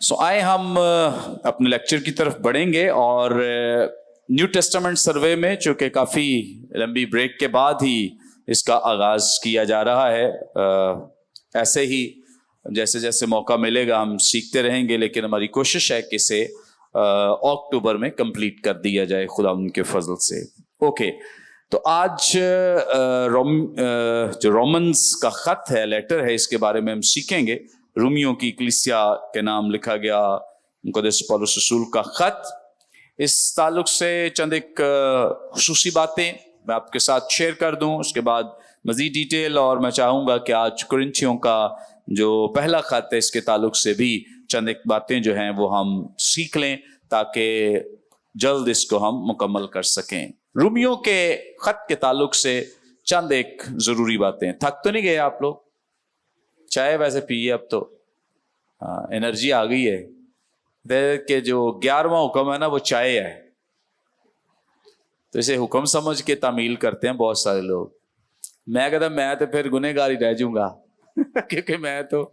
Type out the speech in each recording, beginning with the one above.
آئے ہم اپنے لیکچر کی طرف بڑھیں گے، اور نیو ٹیسٹامنٹ سروے میں چونکہ کافی لمبی بریک کے بعد ہی اس کا آغاز کیا جا رہا ہے، ایسے ہی جیسے جیسے موقع ملے گا ہم سیکھتے رہیں گے، لیکن ہماری کوشش ہے کہ اسے اکتوبر میں کمپلیٹ کر دیا جائے خدا ان کے فضل سے۔ اوکے، تو آج جو رومنز کا خط ہے، لیٹر ہے، اس کے بارے میں ہم سیکھیں گے۔ رومیوں کی کلیسیا کے نام لکھا گیا مقدس پولس رسول کا خط، اس تعلق سے چند ایک خصوصی باتیں میں آپ کے ساتھ شیئر کر دوں، اس کے بعد مزید ڈیٹیل، اور میں چاہوں گا کہ آج کرنتھیوں کا جو پہلا خط ہے اس کے تعلق سے بھی چند ایک باتیں جو ہیں وہ ہم سیکھ لیں تاکہ جلد اس کو ہم مکمل کر سکیں۔ رومیوں کے خط کے تعلق سے چند ایک ضروری باتیں۔ تھک تو نہیں گئے آپ لوگ؟ چائے ویسے پیے اب تو انرجی آ گئی ہے کہ جو 11واں حکم ہے نا وہ چائے ہے، تو اسے حکم سمجھ کے تعمیل کرتے ہیں بہت سارے لوگ۔ میں کہتا میں تو پھر گنہگار ہی رہ جاؤں گا کیونکہ میں تو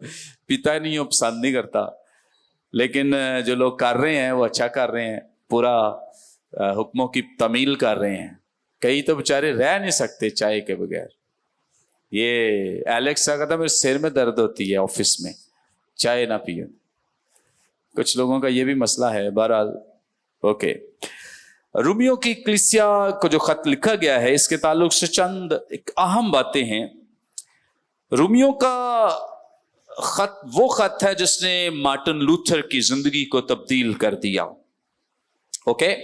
پیتا ہی نہیں ہوں، پسند نہیں کرتا، لیکن جو لوگ کر رہے ہیں وہ اچھا کر رہے ہیں، پورا حکموں کی تعمیل کر رہے ہیں۔ کئی تو بےچارے رہ نہیں سکتے چائے کے بغیر۔ یہ ایلیکس کہتا ہے میرے سر میں درد ہوتی ہے آفس میں، چائے نہ پیو۔ کچھ لوگوں کا یہ بھی مسئلہ ہے، بہرحال اوکے۔ رومیوں کی کلیسیا کو جو خط لکھا گیا ہے اس کے تعلق سے چند ایک اہم باتیں ہیں۔ رومیوں کا خط وہ خط ہے جس نے مارٹن لوتھر کی زندگی کو تبدیل کر دیا۔ اوکے،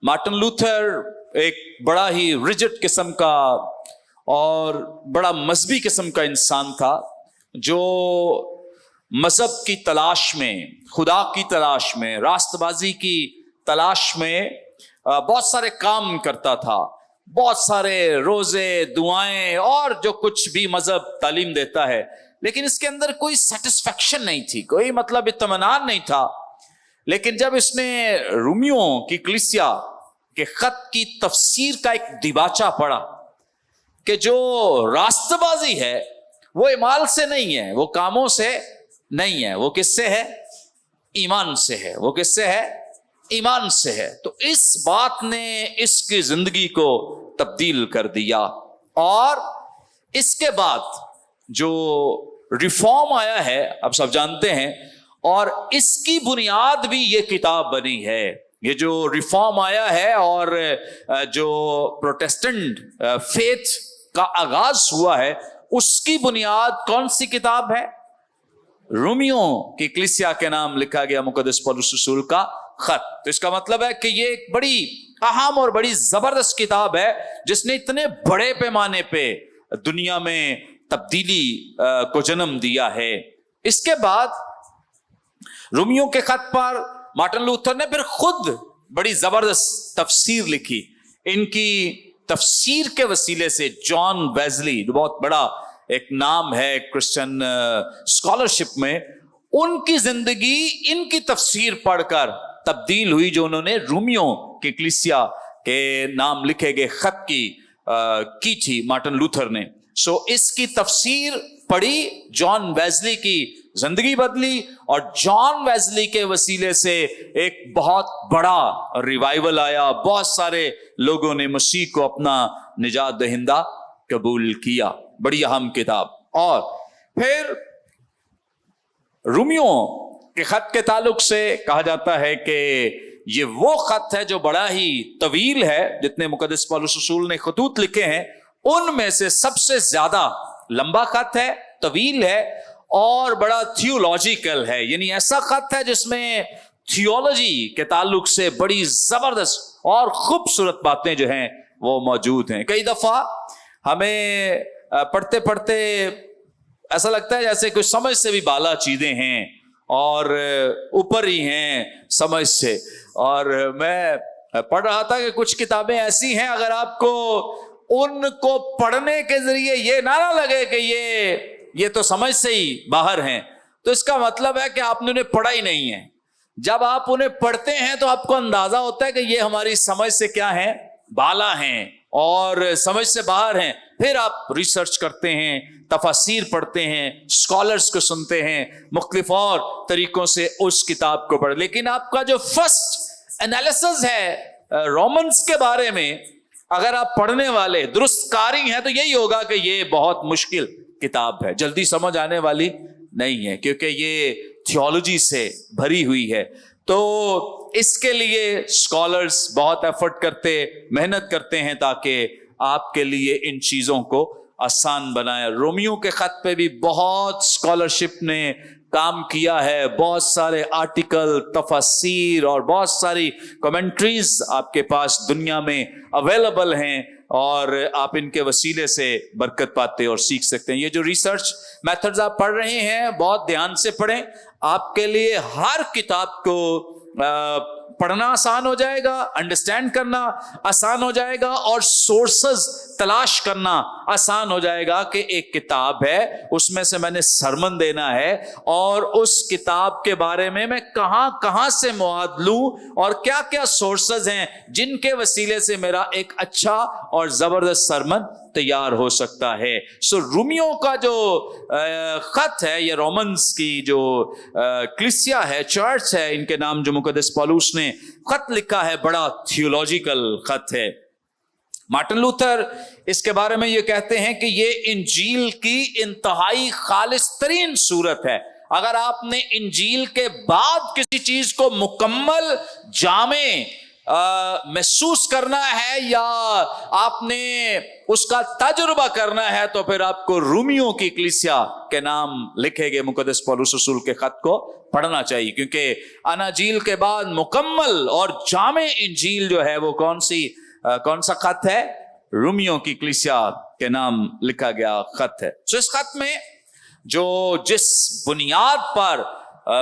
مارٹن لوتھر ایک بڑا ہی ریجڈ قسم کا اور بڑا مذہبی قسم کا انسان تھا، جو مذہب کی تلاش میں، خدا کی تلاش میں، راست بازی کی تلاش میں بہت سارے کام کرتا تھا، بہت سارے روزے، دعائیں اور جو کچھ بھی مذہب تعلیم دیتا ہے، لیکن اس کے اندر کوئی سیٹسفیکشن نہیں تھی، کوئی مطلب اطمینان نہیں تھا۔ لیکن جب اس نے رومیوں کی کلیسیا کے خط کی تفسیر کا ایک دیباچہ پڑھا کہ جو راست بازی ہے وہ اعمال سے نہیں ہے، وہ کاموں سے نہیں ہے، وہ کس سے ہے؟ ایمان سے ہے۔ وہ کس سے ہے؟ ایمان سے ہے۔ تو اس بات نے اس کی زندگی کو تبدیل کر دیا، اور اس کے بعد جو ریفارم آیا ہے اب سب جانتے ہیں، اور اس کی بنیاد بھی یہ کتاب بنی ہے۔ یہ جو ریفارم آیا ہے اور جو پروٹیسٹنٹ فیتھ کا آغاز ہوا ہے، اس کی بنیاد کون سی کتاب ہے؟ رومیوں کی کلیسیا کے نام لکھا گیا مقدس پولس رسول کا خط۔ تو اس کا مطلب ہے کہ یہ ایک بڑی اہم اور بڑی زبردست کتاب ہے جس نے اتنے بڑے پیمانے پہ دنیا میں تبدیلی کو جنم دیا ہے۔ اس کے بعد رومیوں کے خط پر مارٹن لوتھر نے پھر خود بڑی زبردست تفسیر لکھی۔ ان کی تفسیر کے وسیلے سے جان ویزلی، جو بہت بڑا ایک نام ہے کرسچن اسکالرشپ میں، ان کی زندگی ان کی تفسیر پڑھ کر تبدیل ہوئی، جو انہوں نے رومیوں کی کلیسیا کے نام لکھے گئے خط کی تھی مارٹن لوتھر نے۔ اس کی تفسیر پڑھی، جان ویزلی کی زندگی بدلی، اور جان ویزلی کے وسیلے سے ایک بہت بڑا ریوائول آیا، بہت سارے لوگوں نے مسیح کو اپنا نجات دہندہ قبول کیا۔ بڑی اہم کتاب۔ اور پھر رومیوں کے خط کے تعلق سے کہا جاتا ہے کہ یہ وہ خط ہے جو بڑا ہی طویل ہے۔ جتنے مقدس پولس رسول نے خطوط لکھے ہیں ان میں سے سب سے زیادہ لمبا خط ہے، طویل ہے، اور بڑا تھیولوجیکل ہے، یعنی ایسا خط ہے جس میں تھیولوجی کے تعلق سے بڑی زبردست اور خوبصورت باتیں جو ہیں وہ موجود ہیں۔ کئی دفعہ ہمیں پڑھتے پڑھتے ایسا لگتا ہے جیسے کوئی سمجھ سے بھی بالا چیزیں ہیں اور اوپر ہی ہیں سمجھ سے۔ اور میں پڑھ رہا تھا کہ کچھ کتابیں ایسی ہیں اگر آپ کو ان کو پڑھنے کے ذریعے یہ نہ لگے کہ یہ تو سمجھ سے ہی باہر ہیں، تو اس کا مطلب ہے کہ آپ نے انہیں پڑھا ہی نہیں ہے۔ جب آپ انہیں پڑھتے ہیں تو آپ کو اندازہ ہوتا ہے کہ یہ ہماری سمجھ سے کیا ہیں؟ بالا ہیں اور سمجھ سے باہر ہیں، پھر آپ ریسرچ کرتے ہیں، تفاسیر پڑھتے ہیں، اسکالرس کو سنتے ہیں، مختلف اور طریقوں سے اس کتاب کو پڑھ، لیکن آپ کا جو فرسٹ انالیسز ہے رومنس کے بارے میں، اگر آپ پڑھنے والے درست قاری ہیں تو یہی ہوگا کہ یہ بہت مشکل کتاب ہے، جلدی سمجھ آنے والی نہیں ہے، کیونکہ یہ تھیولوجی سے بھری ہوئی ہے۔ تو اس کے لیے اسکالرس بہت ایفرٹ کرتے، محنت کرتے ہیں تاکہ آپ کے لیے ان چیزوں کو آسان بنائے۔ رومیو کے خط پہ بھی بہت اسکالرشپ نے کام کیا ہے، بہت سارے آرٹیکل، تفاسیر اور بہت ساری کمنٹریز آپ کے پاس دنیا میں اویلیبل ہیں، اور آپ ان کے وسیلے سے برکت پاتے اور سیکھ سکتے ہیں۔ یہ جو ریسرچ میتھڈز آپ پڑھ رہے ہیں بہت دھیان سے پڑھیں، آپ کے لیے ہر کتاب کو پڑھنا آسان ہو جائے گا، انڈرسٹینڈ کرنا آسان ہو جائے گا، اور سورسز تلاش کرنا آسان ہو جائے گا کہ ایک کتاب ہے، اس میں سے میں نے سرمن دینا ہے، اور اس کتاب کے بارے میں کہاں کہاں سے مواد لوں اور کیا کیا سورسز ہیں جن کے وسیلے سے میرا ایک اچھا اور زبردست سرمن تیار ہو سکتا ہے۔ سو رومیو کا جو خط ہے، یہ رومنس کی جو کلیسیا ہے، چرچ ہے، ان کے نام جو مقدس پالوس نے خط لکھا ہے، بڑا تھیولوجیکل خط ہے۔ مارٹن لوتھر اس کے بارے میں یہ کہتے ہیں کہ یہ انجیل کی انتہائی خالص ترین صورت ہے۔ اگر آپ نے انجیل کے بعد کسی چیز کو مکمل جامع محسوس کرنا ہے یا آپ نے اس کا تجربہ کرنا ہے تو پھر آپ کو رومیو کی کلیسیا کے نام لکھے گئے مقدس پولس رسول کے خط کو پڑھنا چاہیے، کیونکہ اناجیل کے بعد مکمل اور جامع انجیل جو ہے وہ کون سا خط ہے؟ رومیو کی کلیسیا کے نام لکھا گیا خط ہے۔ سو اس خط میں جس بنیاد پر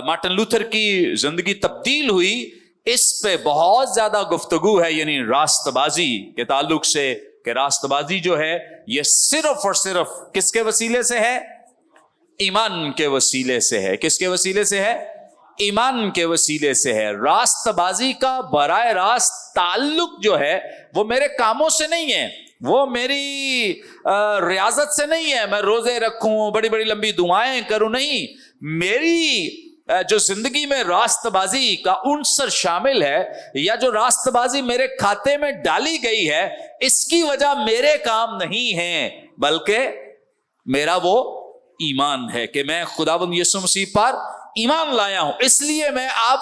مارٹن لوتھر کی زندگی تبدیل ہوئی، اس پہ بہت زیادہ گفتگو ہے، یعنی راست بازی کے تعلق سے، کہ راست بازی جو ہے یہ صرف اور صرف کس کے وسیلے سے ہے؟ ایمان کے وسیلے سے ہے۔ کس کے وسیلے سے ہے؟ ایمان کے وسیلے سے ہے۔ راست بازی کا براہ راست تعلق جو ہے وہ میرے کاموں سے نہیں ہے، وہ میری ریاضت سے نہیں ہے، میں روزے رکھوں، بڑی بڑی لمبی دعائیں کروں، نہیں، میری جو زندگی میں راست بازی کا عنصر شامل ہے، یا جو راست بازی میرے کھاتے میں ڈالی گئی ہے، اس کی وجہ میرے کام نہیں ہے، بلکہ میرا وہ ایمان ہے کہ میں خداوند یسوع مسیح پر ایمان لایا ہوں۔ اس لیے میں اب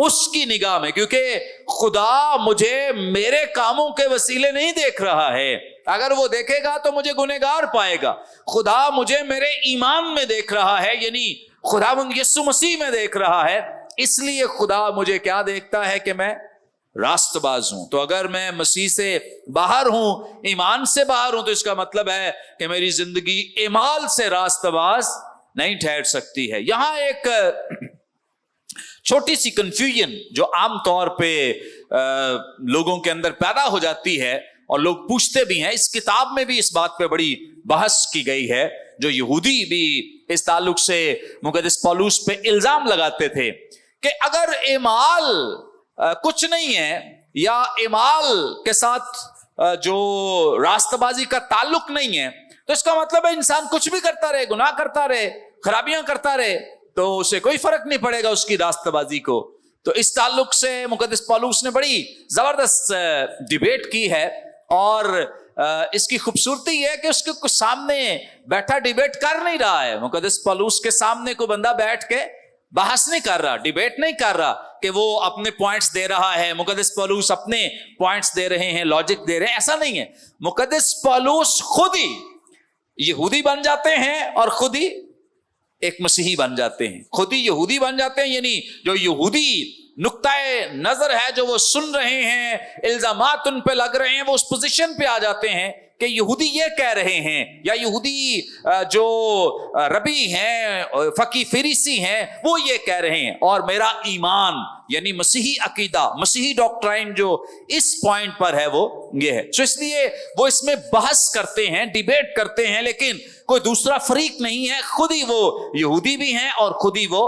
اس کی نگاہ میں، کیونکہ خدا مجھے میرے کاموں کے وسیلے نہیں دیکھ رہا ہے، اگر وہ دیکھے گا تو مجھے گنہگار پائے گا، خدا مجھے میرے ایمان میں دیکھ رہا ہے، یعنی خداوند یسوع مسیح میں دیکھ رہا ہے، اس لیے خدا مجھے کیا دیکھتا ہے کہ میں راست باز ہوں۔ تو اگر میں مسیح سے باہر ہوں، ایمان سے باہر ہوں، تو اس کا مطلب ہے کہ میری زندگی اعمال سے راست باز نہیں ٹھہر سکتی ہے۔ یہاں ایک چھوٹی سی کنفیوژن جو عام طور پہ لوگوں کے اندر پیدا ہو جاتی ہے، اور لوگ پوچھتے بھی ہیں، اس کتاب میں بھی اس بات پہ بڑی بحث کی گئی ہے، جو یہودی بھی اس تعلق سے مقدس پولس پہ الزام لگاتے تھے کہ اگر اعمال کچھ نہیں ہے، یا اعمال کے ساتھ جو راست بازی کا تعلق نہیں ہے، تو اس کا مطلب ہے انسان کچھ بھی کرتا رہے، گناہ کرتا رہے، خرابیاں کرتا رہے، تو اسے کوئی فرق نہیں پڑے گا اس کی راست بازی کو۔ تو اس تعلق سے مقدس پولس نے بڑی زبردست ڈیبیٹ کی ہے، اور اس کی خوبصورتی یہ ہے کہ اس کے سامنے بیٹھا ڈیبیٹ کر نہیں رہا ہے۔ مقدس پولس کے سامنے کوئی بندہ بیٹھ کے بحث نہیں کر رہا، ڈیبیٹ نہیں کر رہا کہ وہ اپنے پوائنٹس دے رہا ہے، مقدس پولس اپنے پوائنٹس دے رہے ہیں، لاجک دے رہے ہیں، ایسا نہیں ہے۔ مقدس پولس خود ہی یہودی بن جاتے ہیں اور خود ہی ایک مسیحی بن جاتے ہیں، خود ہی یہودی بن جاتے ہیں، یعنی جو یہودی نقطۂ نظر ہے جو وہ سن رہے ہیں، الزامات ان پہ لگ رہے ہیں، وہ اس پوزیشن پہ آ جاتے ہیں کہ یہودی یہ کہہ رہے ہیں، یا یہودی جو ربی ہیں، فقی فریسی ہیں، وہ یہ کہہ رہے ہیں، اور میرا ایمان یعنی مسیحی عقیدہ، مسیحی ڈاکٹرائن جو اس پوائنٹ پر ہے وہ یہ ہے۔ تو اس لیے وہ اس میں بحث کرتے ہیں، ڈیبیٹ کرتے ہیں، لیکن کوئی دوسرا فریق نہیں ہے، خود ہی وہ یہودی بھی ہیں اور خود ہی وہ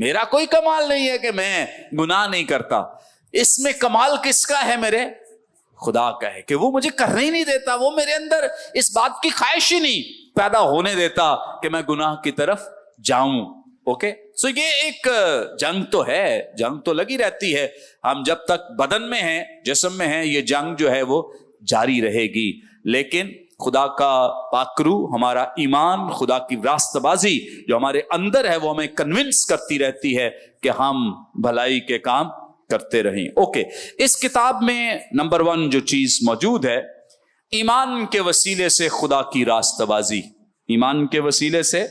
میرا کوئی کمال نہیں ہے کہ میں گناہ نہیں کرتا. اس میں کمال کس کا ہے؟ میرے خدا کا ہے کہ وہ مجھے کرنے ہی نہیں دیتا, وہ میرے اندر اس بات کی خواہش ہی نہیں پیدا ہونے دیتا کہ میں گناہ کی طرف جاؤں. اوکے, سو یہ ایک جنگ تو ہے, جنگ تو لگی رہتی ہے. ہم جب تک بدن میں ہیں, جسم میں ہیں, یہ جنگ جو ہے وہ جاری رہے گی. لیکن خدا کا پاکرو, ہمارا ایمان, خدا کی راست بازی جو ہمارے اندر ہے وہ ہمیں کنونس کرتی رہتی ہے کہ ہم بھلائی کے کام کرتے رہیں. اوکے, اس کتاب میں نمبر 1 جو چیز موجود ہے, ایمان کے وسیلے سے خدا کی راست بازی. ایمان کے وسیلے سے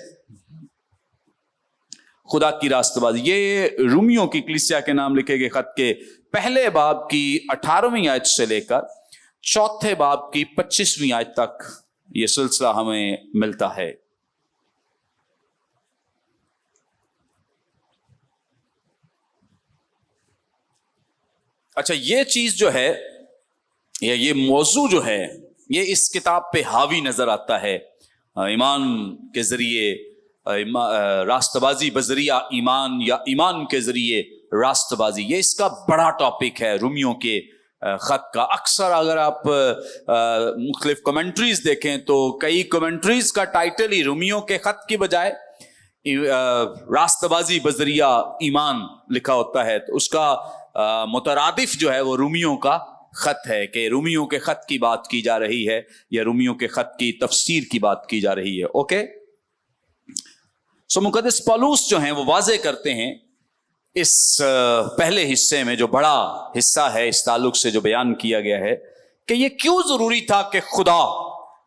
خدا کی راست بازی. یہ رومیوں کی کلیسیا کے نام لکھے گئے خط کے پہلے باب کی 18ویں آیت سے لے کر چوتھے باب کی 25ویں آیت تک یہ سلسلہ ہمیں ملتا ہے. اچھا, یہ چیز جو ہے, یہ موضوع جو ہے, یہ اس کتاب پہ حاوی نظر آتا ہے. ایمان کے ذریعے راست بازی بذریعہ ایمان, یا ایمان کے ذریعے راست بازی, یہ اس کا بڑا ٹاپک ہے رومیوں کے خط کا. اکثر اگر آپ مختلف کمنٹریز دیکھیں تو کئی کمنٹریز کا ٹائٹل ہی رومیوں کے خط کی بجائے راست بازی بذریعہ ایمان لکھا ہوتا ہے. تو اس کا مترادف جو ہے وہ رومیوں کا خط ہے, کہ رومیوں کے خط کی بات کی جا رہی ہے یا رومیوں کے خط کی تفسیر کی بات کی جا رہی ہے. اوکے, سو مقدس پولس جو ہیں وہ واضح کرتے ہیں اس پہلے حصے میں, جو بڑا حصہ ہے اس تعلق سے جو بیان کیا گیا ہے, کہ یہ کیوں ضروری تھا کہ خدا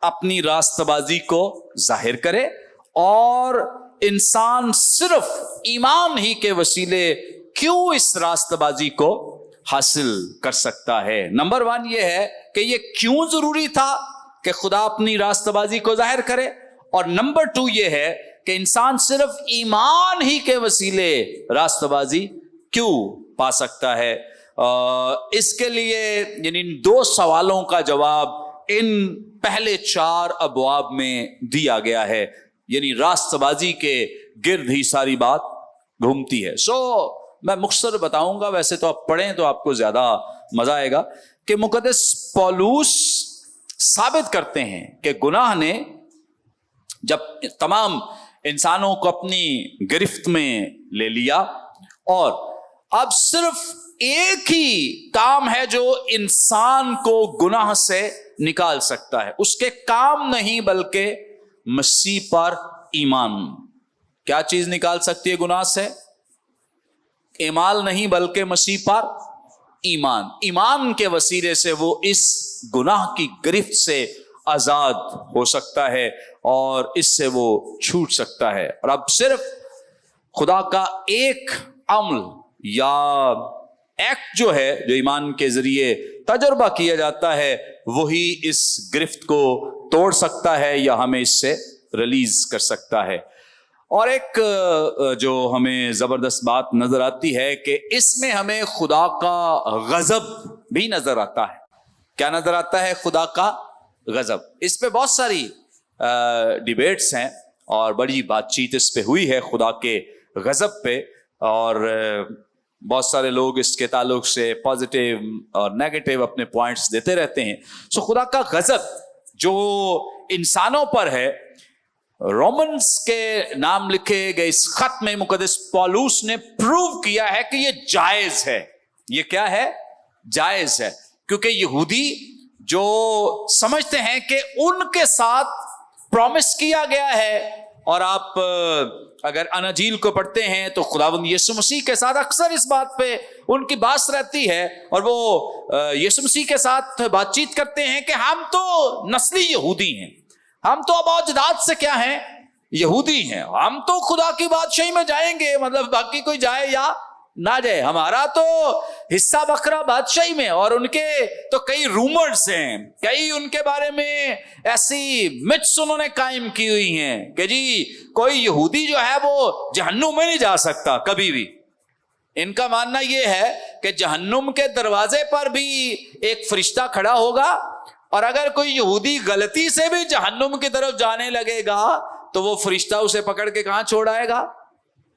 اپنی راست بازی کو ظاہر کرے, اور انسان صرف ایمان ہی کے وسیلے کیوں اس راست بازی کو حاصل کر سکتا ہے. نمبر 1 یہ ہے کہ یہ کیوں ضروری تھا کہ خدا اپنی راست بازی کو ظاہر کرے, اور نمبر 2 یہ ہے کہ انسان صرف ایمان ہی کے وسیلے راست بازی کیوں پا سکتا ہے. اس کے لیے یعنی 2 سوالوں کا جواب ان پہلے 4 ابواب میں دیا گیا ہے. یعنی راست بازی کے گرد ہی ساری بات گھومتی ہے. سو میں مختصر بتاؤں گا, ویسے تو آپ پڑھیں تو آپ کو زیادہ مزہ آئے گا, کہ مقدس پولس ثابت کرتے ہیں کہ گناہ نے جب تمام انسانوں کو اپنی گرفت میں لے لیا, اور اب صرف ایک ہی کام ہے جو انسان کو گناہ سے نکال سکتا ہے. اس کے کام نہیں بلکہ مسیح پر ایمان. کیا چیز نکال سکتی ہے گناہ سے؟ اعمال نہیں بلکہ مسیح پر ایمان. ایمان کے وسیلے سے وہ اس گناہ کی گرفت سے آزاد ہو سکتا ہے اور اس سے وہ چھوٹ سکتا ہے. اور اب صرف خدا کا ایک عمل یا ایکٹ جو ہے, جو ایمان کے ذریعے تجربہ کیا جاتا ہے, وہی اس گرفت کو توڑ سکتا ہے یا ہمیں اس سے ریلیز کر سکتا ہے. اور ایک جو ہمیں زبردست بات نظر آتی ہے کہ اس میں ہمیں خدا کا غضب بھی نظر آتا ہے. کیا نظر آتا ہے؟ خدا کا غضب. اس پہ بہت ساری ڈیبیٹس ہیں اور بڑی بات چیت اس پہ ہوئی ہے خدا کے غضب پہ, اور بہت سارے لوگ اس کے تعلق سے پازیٹیو اور نیگیٹو اپنے پوائنٹس دیتے رہتے ہیں. سو خدا کا غضب جو انسانوں پر ہے, رومنز کے نام لکھے گئے اس خط میں مقدس پولس نے پروو کیا ہے کہ یہ جائز ہے. یہ کیا ہے؟ جائز ہے. کیونکہ یہودی جو سمجھتے ہیں کہ ان کے ساتھ پرومس کیا گیا ہے, اور آپ اگر اناجیل کو پڑھتے ہیں تو خداوند یسوع مسیح کے ساتھ اکثر اس بات پہ ان کی بات رہتی ہے, اور وہ یسوع مسیح کے ساتھ بات چیت کرتے ہیں کہ ہم تو نسلی یہودی ہیں, ہم تو اب اجداد سے کیا ہیں؟ یہودی ہیں, ہم تو خدا کی بادشاہی میں جائیں گے, مطلب باقی کوئی جائے یا نہ جائے, ہمارا تو حصہ بکرا بادشاہی میں. اور ان کے تو کئی رومرز ہیں, کئی ان کے بارے میں ایسی متس انہوں نے قائم کی ہوئی ہیں کہ جی کوئی یہودی جو ہے وہ جہنم میں نہیں جا سکتا کبھی بھی. ان کا ماننا یہ ہے کہ جہنم کے دروازے پر بھی ایک فرشتہ کھڑا ہوگا, اور اگر کوئی یہودی غلطی سے بھی جہنم کی طرف جانے لگے گا تو وہ فرشتہ اسے پکڑ کے کہاں چھوڑ آئے گا؟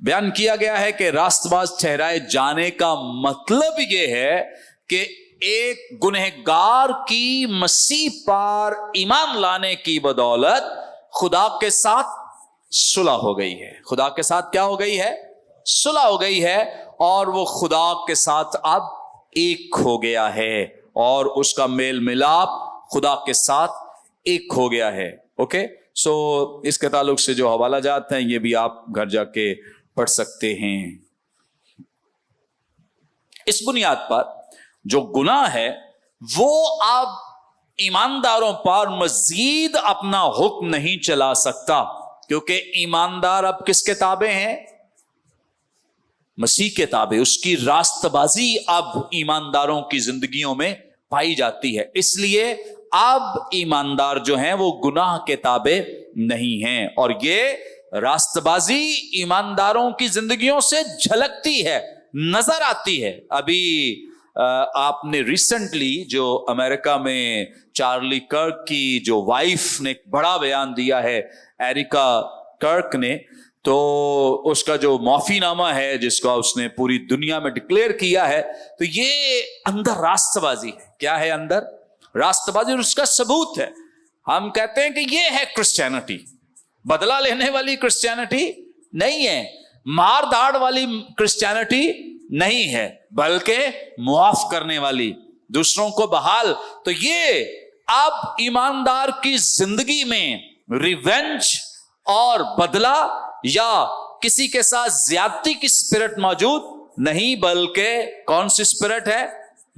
بیان کیا گیا ہے کہ راست باز ٹھہرائے جانے کا مطلب یہ ہے کہ ایک گنہگار کی مسیح پر ایمان لانے کی بدولت خدا کے ساتھ صلح ہو گئی ہے. خدا کے ساتھ کیا ہو گئی ہے؟ صلح ہو گئی ہے، اور وہ خدا کے ساتھ اب ایک ہو گیا ہے، اور اس کا میل ملاپ خدا کے ساتھ ایک ہو گیا ہے. اوکے، سو اس کے تعلق سے جو حوالہ جات ہیں یہ بھی آپ گھر جا کے پڑھ سکتے ہیں. اس بنیاد پر جو گناہ ہے وہ اب ایمانداروں پر مزید اپنا حکم نہیں چلا سکتا، کیونکہ ایماندار اب کس کے تابع ہیں؟ مسیح کے تابع. اس کی راست بازی اب ایمانداروں کی زندگیوں میں پائی جاتی ہے. اس لیے اب ایماندار جو ہیں وہ گناہ کے تابع نہیں ہیں، اور یہ راست بازی ایمانداروں کی زندگیوں سے جھلکتی ہے، نظر آتی ہے. ابھی آپ نے ریسنٹلی جو امریکہ میں چارلی کرک کی جو وائف نے ایک بڑا بیان دیا ہے، ایریکا کرک نے، تو اس کا جو معافی نامہ ہے جس کا اس نے پوری دنیا میں ڈکلیئر کیا ہے، تو یہ اندر راست بازی ہے. کیا ہے اندر؟ راست بازی. اور اس کا ثبوت ہے. ہم کہتے ہیں کہ یہ ہے کرسچینٹی. بدلہ لینے والی کرسچینٹی نہیں ہے، مار داڑ والی کرسچینٹی نہیں ہے، بلکہ معاف کرنے والی، دوسروں کو بحال. تو یہ اب ایماندار کی زندگی میں ریونج اور بدلہ یا کسی کے ساتھ زیادتی کی اسپرٹ موجود نہیں، بلکہ کون سی اسپرٹ ہے؟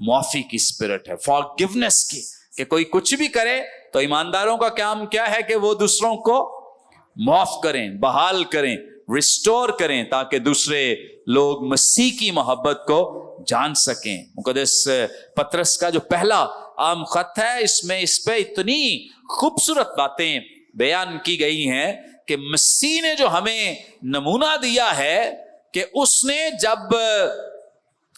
معافی کی اسپرٹ ہے، فارگیونیس کی. کہ کوئی کچھ بھی کرے تو ایمانداروں کا کام کیا ہے کہ وہ دوسروں کو معاف کریں، بحال کریں، ریسٹور کریں، تاکہ دوسرے لوگ مسیح کی محبت کو جان سکیں. مقدس پطرس کا جو پہلا عام خط ہے، اس میں اس پہ اتنی خوبصورت باتیں بیان کی گئی ہیں کہ مسیح نے جو ہمیں نمونہ دیا ہے کہ اس نے جب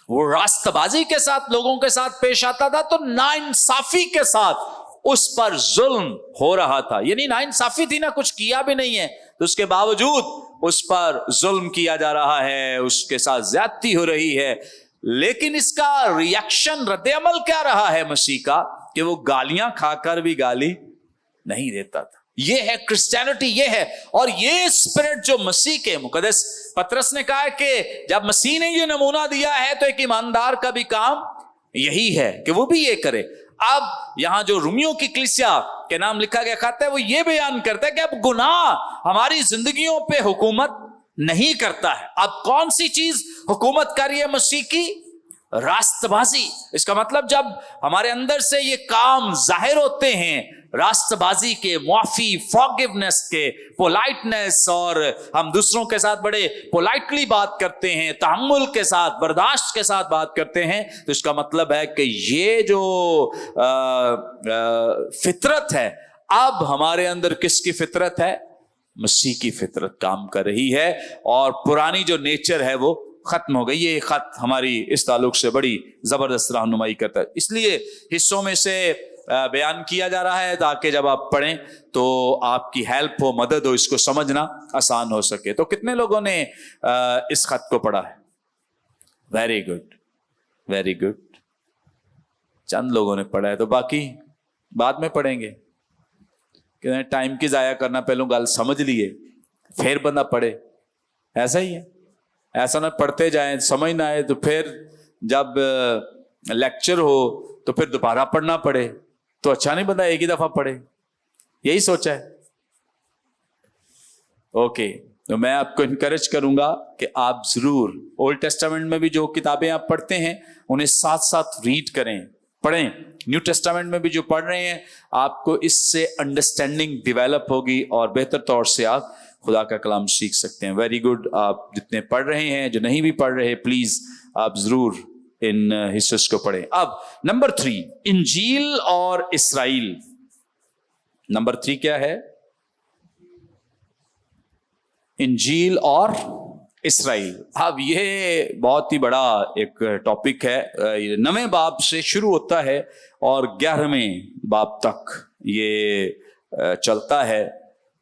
وہ راست بازی کے ساتھ لوگوں کے ساتھ پیش آتا تھا تو ناانصافی کے ساتھ اس پر ظلم ہو رہا تھا. یعنی ناانصافی تھی، نہ کچھ کیا بھی نہیں ہے، تو اس کے باوجود اس پر ظلم کیا جا رہا ہے، اس کے ساتھ زیادتی ہو رہی ہے. لیکن اس کا ریاکشن، رد عمل کیا رہا ہے مسیح کا؟ کہ وہ گالیاں کھا کر بھی گالی نہیں دیتا تھا. یہ ہے کرسچینٹی، یہ ہے. اور یہ اسپرٹ جو مسیح کے، مقدس پطرس نے کہا ہے کہ جب مسیح نے یہ نمونہ دیا ہے تو ایک ایماندار کا بھی کام یہی ہے کہ وہ بھی یہ کرے. اب یہاں جو رومیوں کی کلیسیا کے نام لکھا گیا خط ہے، وہ یہ بیان کرتا ہے کہ اب گناہ ہماری زندگیوں پہ حکومت نہیں کرتا ہے. اب کون سی چیز حکومت کر رہی ہے مسیح کی؟ راست بازی. اس کا مطلب جب ہمارے اندر سے یہ کام ظاہر ہوتے ہیں، راست بازی کے، معافی، فارگیونیس کے، پولائٹنس، اور ہم دوسروں کے ساتھ بڑے پولائٹلی بات کرتے ہیں، تحمل کے ساتھ، برداشت کے ساتھ بات کرتے ہیں، تو اس کا مطلب ہے کہ یہ جو فطرت ہے، اب ہمارے اندر کس کی فطرت ہے؟ مسیح کی فطرت کام کر رہی ہے، اور پرانی جو نیچر ہے وہ ختم ہو گئی. یہ خط ہماری اس تعلق سے بڑی زبردست رہنمائی کرتا ہے. اس لیے حصوں میں سے بیان کیا جا رہا ہے تاکہ جب آپ پڑھیں تو آپ کی ہیلپ ہو، مدد ہو، اس کو سمجھنا آسان ہو سکے. تو کتنے لوگوں نے اس خط کو پڑھا ہے؟ Very good, very good. چند لوگوں نے پڑھا ہے، تو باقی بعد میں پڑھیں گے. کہ ٹائم کی ضائع کرنا، پہلو گل سمجھ لیے پھر بندہ پڑھے. ایسا ہی ہے. ایسا نہ پڑھتے جائیں، سمجھ نہ آئے تو پھر جب لیکچر ہو تو پھر دوبارہ پڑھنا پڑے، تو اچھا نہیں بندہ ایک ہی دفعہ پڑھے. یہی سوچا ہے. اوکے، تو میں آپ کو انکریج کروں گا کہ آپ ضرور اولڈ ٹیسٹامنٹ میں بھی جو کتابیں آپ پڑھتے ہیں انہیں ساتھ ساتھ ریڈ کریں، پڑھیں. نیو ٹیسٹامنٹ میں بھی جو پڑھ رہے ہیں، آپ کو اس سے انڈرسٹینڈنگ ڈیولپ ہوگی اور بہتر طور سے آپ خدا کا کلام سیکھ سکتے ہیں. Very good. آپ جتنے پڑھ رہے ہیں، جو نہیں بھی پڑھ رہے، پلیز آپ ضرور ان حصص کو پڑھیں. اب نمبر 3، انجیل اور اسرائیل. نمبر 3 کیا ہے؟ انجیل اور اسرائیل. اب یہ بہت ہی بڑا ایک ٹاپک ہے. 9ویں باب سے شروع ہوتا ہے اور 11ویں باب تک یہ چلتا ہے.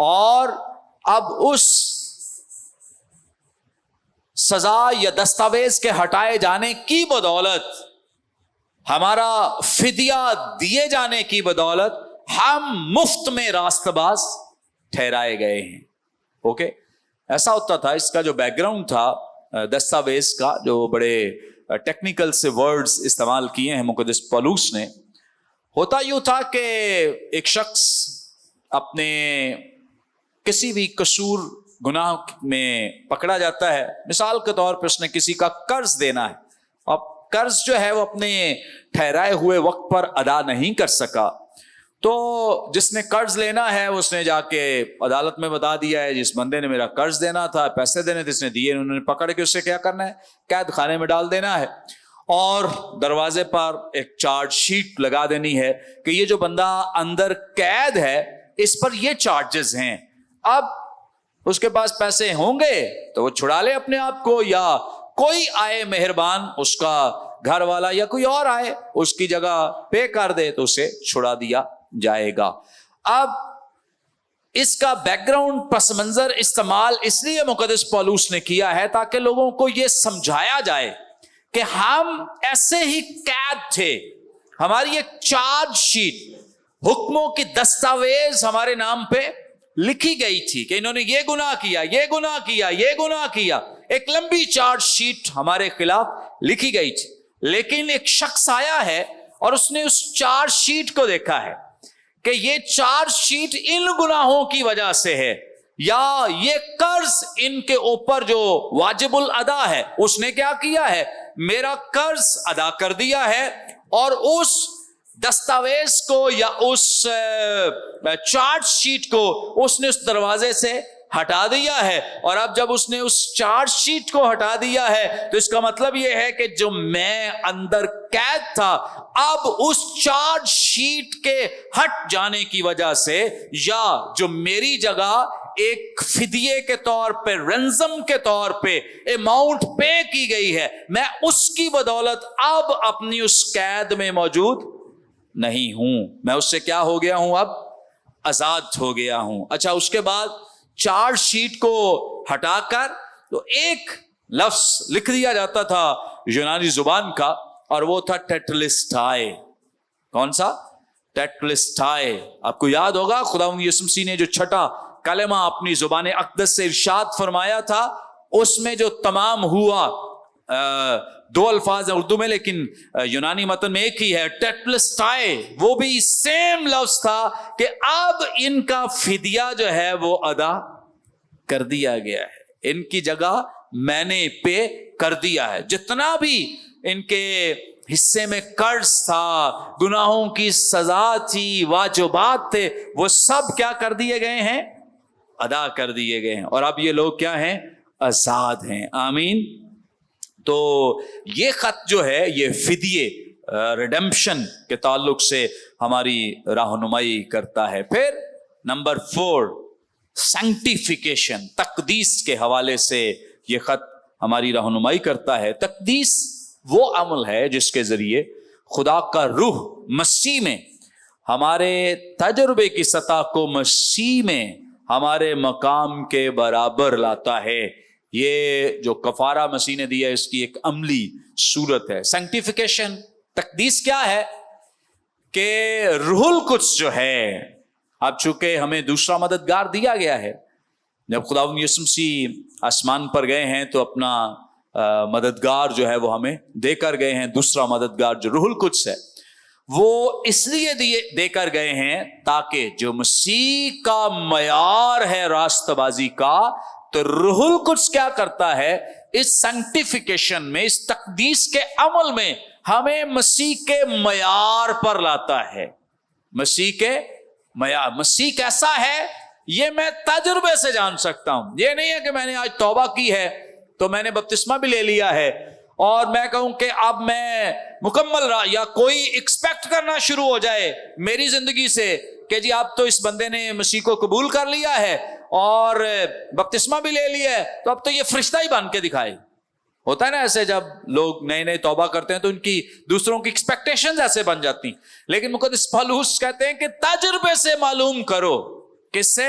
اور اب اس سزا یا دستاویز کے ہٹائے جانے کی بدولت، ہمارا فدیہ دیے جانے کی بدولت ہم مفت میں راست باز ٹھہرائے گئے ہیں. اوکے، ایسا ہوتا تھا. اس کا جو بیک گراؤنڈ تھا دستاویز کا، جو بڑے ٹیکنیکل سے ورڈز استعمال کیے ہیں مقدس پولوس نے، ہوتا یوں تھا کہ ایک شخص اپنے کسی بھی قصور گناہ میں پکڑا جاتا ہے. مثال کے طور پہ اس نے کسی کا قرض دینا ہے، اب قرض جو ہے وہ اپنے ٹھہرائے ہوئے وقت پر ادا نہیں کر سکا، تو جس نے قرض لینا ہے اس نے جا کے عدالت میں بتا دیا ہے جس بندے نے میرا قرض دینا تھا، پیسے دینے تھے، اس نے دیے، انہوں نے پکڑ کے اسے کیا کرنا ہے؟ قید خانے میں ڈال دینا ہے، اور دروازے پر ایک چارج شیٹ لگا دینی ہے کہ یہ جو بندہ اندر قید ہے اس پر یہ چارجز ہیں. اب اس کے پاس پیسے ہوں گے تو وہ چھڑا لے اپنے آپ کو، یا کوئی آئے مہربان، اس کا گھر والا یا کوئی اور آئے اس کی جگہ پے کر دے تو اسے چھڑا دیا جائے گا. اب اس کا بیک گراؤنڈ پس منظر استعمال اس لیے مقدس پولوس نے کیا ہے تاکہ لوگوں کو یہ سمجھایا جائے کہ ہم ایسے ہی قید تھے، ہماری ایک چارج شیٹ، حکموں کی دستاویز ہمارے نام پہ لکھی گئی تھی کہ انہوں نے یہ گناہ کیا، یہ گناہ کیا، یہ گناہ کیا، ایک لمبی چارج شیٹ ہمارے خلاف لکھی گئی تھی. لیکن ایک شخص آیا ہے اور اس نے اس چارج شیٹ کو دیکھا ہے کہ یہ چارج شیٹ ان گناہوں کی وجہ سے ہے، یا یہ قرض ان کے اوپر جو واجب الادا ہے اس نے کیا کیا ہے؟ میرا قرض ادا کر دیا ہے، اور اس دستاویز کو یا اس چارج شیٹ کو اس نے اس دروازے سے ہٹا دیا ہے. اور اب جب اس نے اس چارج شیٹ کو ہٹا دیا ہے تو اس کا مطلب یہ ہے کہ جو میں اندر قید تھا، اب اس چارج شیٹ کے ہٹ جانے کی وجہ سے، یا جو میری جگہ ایک فدیے کے طور پہ، رنزم کے طور پہ اماؤنٹ پے کی گئی ہے، میں اس کی بدولت اب اپنی اس قید میں موجود نہیں ہوں، میں اس سے کیا ہو گیا ہوں؟ اب آزاد ہو گیا ہوں. اچھا، اس کے بعد چارج شیٹ کو ہٹا کر تو ایک لفظ لکھ دیا جاتا تھا یونانی زبان کا، اور وہ تھا ٹیٹلسٹائے. کون سا؟ ٹیٹلسٹائے. آپ کو یاد ہوگا خداوند یسوع مسیح نے جو چھٹا کلمہ اپنی زبان اقدس سے ارشاد فرمایا تھا، اس میں جو تمام ہوا، دو الفاظ ہیں اردو میں لیکن یونانی متن میں ایک ہی ہے، ٹیٹلسٹائے. وہ بھی سیم لفظ تھا کہ اب ان کا فدیہ جو ہے وہ ادا کر دیا گیا ہے، ان کی جگہ میں نے پے کر دیا ہے. جتنا بھی ان کے حصے میں قرض تھا، گناہوں کی سزا تھی، واجبات تھے، وہ سب کیا کر دیے گئے ہیں؟ ادا کر دیے گئے ہیں. اور اب یہ لوگ کیا ہیں؟ آزاد ہیں. آمین. تو یہ خط جو ہے یہ فدیے، ریڈمپشن کے تعلق سے ہماری رہنمائی کرتا ہے. پھر نمبر 4، سینکٹیفیکیشن، تقدیس کے حوالے سے یہ خط ہماری رہنمائی کرتا ہے. تقدیس وہ عمل ہے جس کے ذریعے خدا کا روح مسیح میں ہمارے تجربے کی سطح کو مسیح میں ہمارے مقام کے برابر لاتا ہے. یہ جو کفارہ مسیح نے دیا اس کی ایک عملی صورت ہے. سینکٹیفیکیشن، تقدیس کیا ہے؟ کہ روح القدس جو ہے، اب چونکہ ہمیں دوسرا مددگار دیا گیا ہے، جب خداوند یسوع مسیح آسمان پر گئے ہیں تو اپنا مددگار جو ہے وہ ہمیں دے کر گئے ہیں. دوسرا مددگار جو روح القدس ہے وہ اس لیے دے کر گئے ہیں تاکہ جو مسیح کا معیار ہے راست بازی کا، تو روح القدس کیا کرتا ہے؟ اس سینکٹیفیکیشن میں، اس تقدیس کے عمل میں ہمیں مسیح کے معیار پر لاتا ہے. مسیح کے معیار، مسیح کیسا ہے یہ میں تجربے سے جان سکتا ہوں. یہ نہیں ہے کہ میں نے آج توبہ کی ہے تو میں نے بپتسمہ بھی لے لیا ہے اور میں کہوں کہ اب میں مکمل رہا، یا کوئی ایکسپیکٹ کرنا شروع ہو جائے میری زندگی سے کہ جی اب تو اس بندے نے مسیح کو قبول کر لیا ہے اور بپتسمہ بھی لے لیا ہے تو اب تو یہ فرشتہ ہی بن کے دکھائے. ہوتا ہے نا ایسے، جب لوگ نئے نئے توبہ کرتے ہیں تو ان کی دوسروں کی ایکسپیکٹیشنز ایسے بن جاتی ہیں. لیکن مقدس پولس کہتے ہیں کہ تجربے سے معلوم کرو. کس سے؟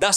10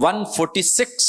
146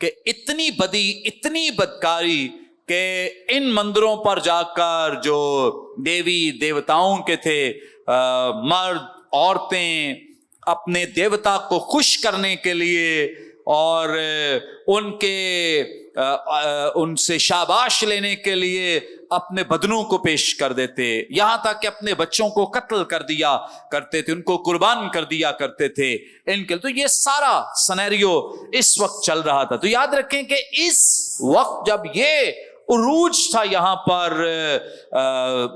کہ اتنی بدی اتنی بدکاری کہ ان مندروں پر جا کر جو دیوی دیوتاؤں کے تھے مرد عورتیں اپنے دیوتا کو خوش کرنے کے لیے اور ان سے شاباش لینے کے لیے اپنے بدنوں کو پیش کر دیتے، یہاں تک کہ اپنے بچوں کو قتل کر دیا کرتے تھے، ان کو قربان کر دیا کرتے تھے ان کے. تو یہ سارا سینیریو اس وقت چل رہا تھا. تو یاد رکھیں کہ اس وقت جب یہ عروج تھا یہاں پر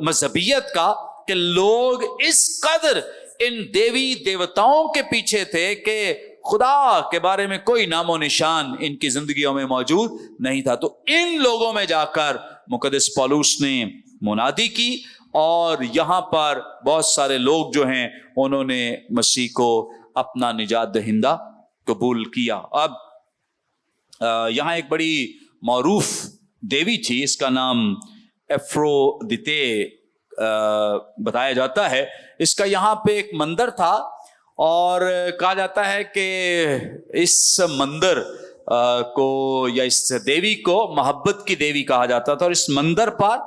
مذہبیت کا، کہ لوگ اس قدر ان دیوی دیوتاؤں کے پیچھے تھے کہ خدا کے بارے میں کوئی نام و نشان ان کی زندگیوں میں موجود نہیں تھا. تو ان لوگوں میں جا کر مقدس پولس نے منادی کی اور یہاں پر بہت سارے لوگ جو ہیں انہوں نے مسیح کو اپنا نجات دہندہ قبول کیا. اب یہاں ایک بڑی معروف دیوی تھی، اس کا نام ایفرودیتے بتایا جاتا ہے. اس کا یہاں پہ ایک مندر تھا اور کہا جاتا ہے کہ اس مندر کو یا اس دیوی کو محبت کی دیوی کہا جاتا تھا. اور اس مندر پر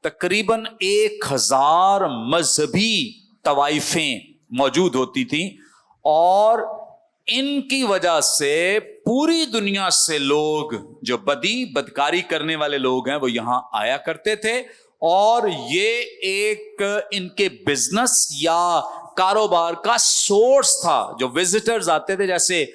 تقریباً 1000 مذہبی طوائفیں موجود ہوتی تھیں اور ان کی وجہ سے پوری دنیا سے لوگ جو بدکاری کرنے والے لوگ ہیں وہ یہاں آیا کرتے تھے. اور یہ ایک ان کے بزنس یا کاروبار کا سورس تھا. جو وزٹرز آتے تھے، جیسے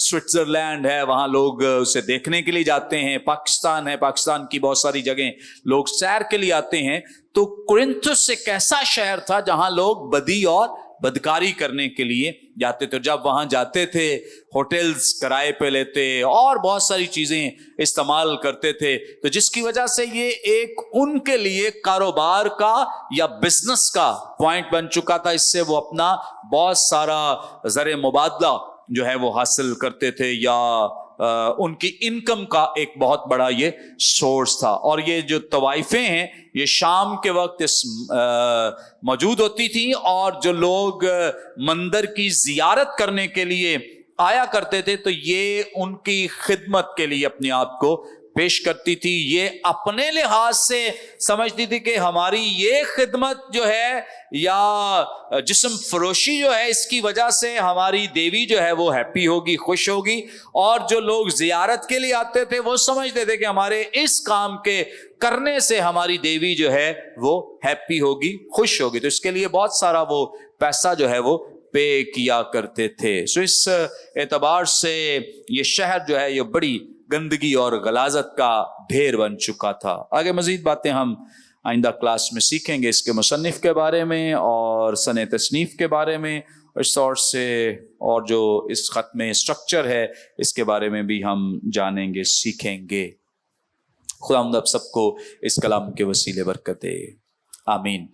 سوئٹزرلینڈ ہے، وہاں لوگ اسے دیکھنے کے لیے جاتے ہیں، پاکستان ہے، پاکستان کی بہت ساری جگہیں لوگ سیر کے لیے آتے ہیں. تو کرنتھس ایک ایسا شہر تھا جہاں لوگ بدی اور بدکاری کرنے کے لیے جاتے تھے. جب وہاں جاتے تھے ہوٹلز کرائے پہ لیتے اور بہت ساری چیزیں استعمال کرتے تھے. تو جس کی وجہ سے یہ ایک ان کے لیے کاروبار کا یا بزنس کا پوائنٹ بن چکا تھا. اس سے وہ اپنا بہت سارا زر مبادلہ جو ہے وہ حاصل کرتے تھے یا ان کی انکم کا ایک بہت بڑا یہ سورس تھا. اور یہ جو طوائفیں ہیں یہ شام کے وقت موجود ہوتی تھیں اور جو لوگ مندر کی زیارت کرنے کے لیے آیا کرتے تھے تو یہ ان کی خدمت کے لیے اپنے آپ کو پیش کرتی تھی. یہ اپنے لحاظ سے سمجھتی تھی کہ ہماری یہ خدمت جو ہے یا جسم فروشی جو ہے اس کی وجہ سے ہماری دیوی جو ہے وہ ہیپی ہوگی، خوش ہوگی. اور جو لوگ زیارت کے لیے آتے تھے وہ سمجھتے تھے کہ ہمارے اس کام کے کرنے سے ہماری دیوی جو ہے وہ ہیپی ہوگی، خوش ہوگی. تو اس کے لیے بہت سارا وہ پیسہ جو ہے وہ پے کیا کرتے تھے. سو اس اعتبار سے یہ شہر جو ہے یہ بڑی گندگی اور غلاظت کا ڈھیر بن چکا تھا. آگے مزید باتیں ہم آئندہ کلاس میں سیکھیں گے اس کے مصنف کے بارے میں اور سنِ تصنیف کے بارے میں، اس طور سے اور جو اس خط میں اسٹرکچر ہے اس کے بارے میں بھی ہم جانیں گے، سیکھیں گے. خدا ہم سب کو اس کلام کے وسیلے برکت دے. آمین.